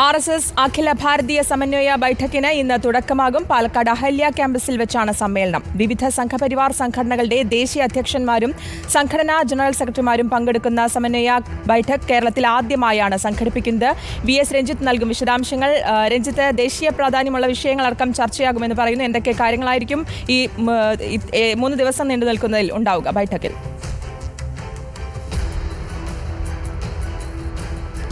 RSS അഖില ഭാരതീയ സമന്വയ ബൈഠക്കിന് ഇന്ന് തുടക്കമാകും. പാലക്കാട് അഹല്യ ക്യാമ്പസിൽ വെച്ചാണ് സമ്മേളനം. വിവിധ സംഘപരിവാർ സംഘടനകളുടെ ദേശീയ അധ്യക്ഷന്മാരും സംഘടനാ ജനറൽ സെക്രട്ടറിമാരും പങ്കെടുക്കുന്ന സമന്വയ ബൈഠക് കേരളത്തിൽ ആദ്യമായാണ് സംഘടിപ്പിക്കുന്നത്. VS രഞ്ജിത്ത് നൽകും വിശദാംശങ്ങൾ. രഞ്ജിത്ത്, ദേശീയ പ്രാധാന്യമുള്ള വിഷയങ്ങളടക്കം ചർച്ചയാകുമെന്ന് പറയുന്നു. എന്തൊക്കെ കാര്യങ്ങളായിരിക്കും ഈ 3 ദിവസം നീണ്ടു നിൽക്കുന്നതിൽ ഉണ്ടാവുക ബൈഠക്കിൽ?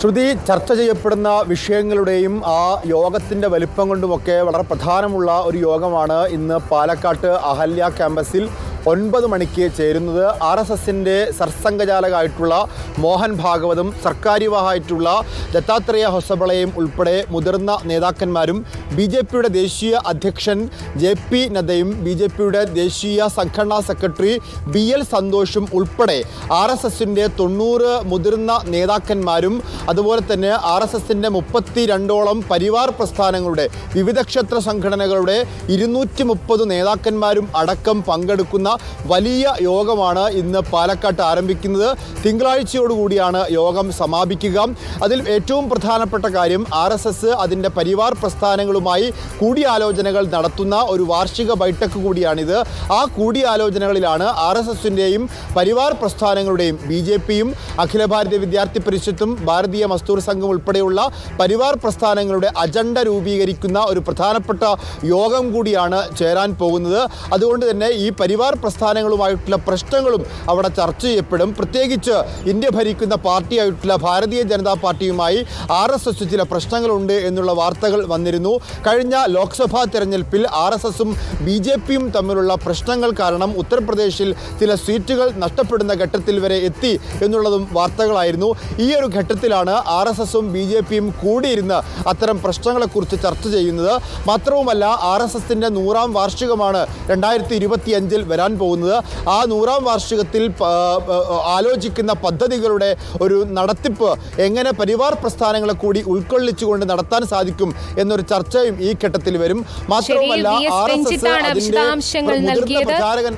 ശ്രുതി, ചർച്ച ചെയ്യപ്പെടുന്ന വിഷയങ്ങളുടെയും ആ യോഗത്തിൻ്റെ വലിപ്പം കൊണ്ടുമൊക്കെ വളരെ പ്രധാനമുള്ള ഒരു യോഗമാണ് ഇന്ന് പാലക്കാട്ട് അഹല്യ ക്യാമ്പസിൽ 9 മണിക്ക് ചേരുന്നത്. RSSൻ്റെ സർസംഘചാലകമായിട്ടുള്ള മോഹൻ ഭാഗവതും സർക്കാരിവാഹായിട്ടുള്ള ദത്താത്രേയ ഹൊസബളയും ഉൾപ്പെടെ മുതിർന്ന നേതാക്കന്മാരും BJPയുടെ ദേശീയ അധ്യക്ഷൻ JP നദ്ദയും BJPയുടെ ദേശീയ സംഘടനാ സെക്രട്ടറി BL സന്തോഷും ഉൾപ്പെടെ RSSൻ്റെ 90 മുതിർന്ന നേതാക്കന്മാരും അതുപോലെ തന്നെ RSSൻ്റെ 32ഓളം പരിവാർ പ്രസ്ഥാനങ്ങളുടെ വിവിധ ക്ഷേത്ര സംഘടനകളുടെ 230 നേതാക്കന്മാരും അടക്കം പങ്കെടുക്കുന്ന വലിയ യോഗമാണ് ഇന്ന് പാലക്കാട്ട് ആരംഭിക്കുന്നത്. തിങ്കളാഴ്ചയോടുകൂടിയാണ് യോഗം സമാപിക്കുക. അതിൽ ഏറ്റവും പ്രധാനപ്പെട്ട കാര്യം RSS അതിൻ്റെ പരിവാർ പ്രസ്ഥാനങ്ങളുമായി കൂടിയാലോചനകൾ നടത്തുന്ന ഒരു വാർഷിക ബൈഠക്ക് കൂടിയാണിത്. ആ കൂടിയാലോചനകളിലാണ് RSSൻ്റെയും പരിവാർ പ്രസ്ഥാനങ്ങളുടെയും BJPയും അഖില ഭാരതീയ വിദ്യാർത്ഥി പരിഷത്തും ഭാരതീയ മസ്ദൂർ സംഘം ഉൾപ്പെടെയുള്ള പരിവാർ പ്രസ്ഥാനങ്ങളുടെ അജണ്ട രൂപീകരിക്കുന്ന ഒരു പ്രധാനപ്പെട്ട യോഗം കൂടിയാണ് ചേരാൻ പോകുന്നത്. അതുകൊണ്ട് തന്നെ ഈ പരിവാർ പ്രസ്ഥാനങ്ങളുമായിട്ടുള്ള പ്രശ്നങ്ങളും അവിടെ ചർച്ച ചെയ്യപ്പെടും. പ്രത്യേകിച്ച് ഇന്ത്യ ഭരിക്കുന്ന പാർട്ടിയായിട്ടുള്ള ഭാരതീയ ജനതാ പാർട്ടിയുമായി RSS ചില പ്രശ്നങ്ങളുണ്ട് എന്നുള്ള വാർത്തകൾ വന്നിരുന്നു. കഴിഞ്ഞ ലോക്സഭാ തെരഞ്ഞെടുപ്പിൽ RSSും BJPയും തമ്മിലുള്ള പ്രശ്നങ്ങൾ കാരണം ഉത്തർപ്രദേശിൽ ചില സീറ്റുകൾ നഷ്ടപ്പെടുന്ന ഘട്ടത്തിൽ വരെ എത്തി എന്നുള്ളതും വാർത്തകളായിരുന്നു. ഈ ഒരു ഘട്ടത്തിലാണ് RSSും BJPയും കൂടിയിരുന്ന് അത്തരം പ്രശ്നങ്ങളെക്കുറിച്ച് ചർച്ച ചെയ്യുന്നത്. മാത്രവുമല്ല, RSSൻ്റെ 100ാം വാർഷികമാണ് 2025 വരാൻ പോകുന്നത്. ആ 100ാം വാർഷികത്തിൽ ആലോചിക്കുന്ന പദ്ധതികളുടെ ഒരു നടത്തിപ്പ് എങ്ങനെ പരിവാർ പ്രസ്ഥാനങ്ങളെ കൂടി ഉൾക്കൊള്ളിച്ചുകൊണ്ട് നടത്താൻ സാധിക്കും എന്നൊരു ചർച്ചയും ഈ ഘട്ടത്തിൽ വരും. മാത്രവുമല്ല, RSS അതിൻ്റെ മുതിർന്ന പ്രചാരകൻ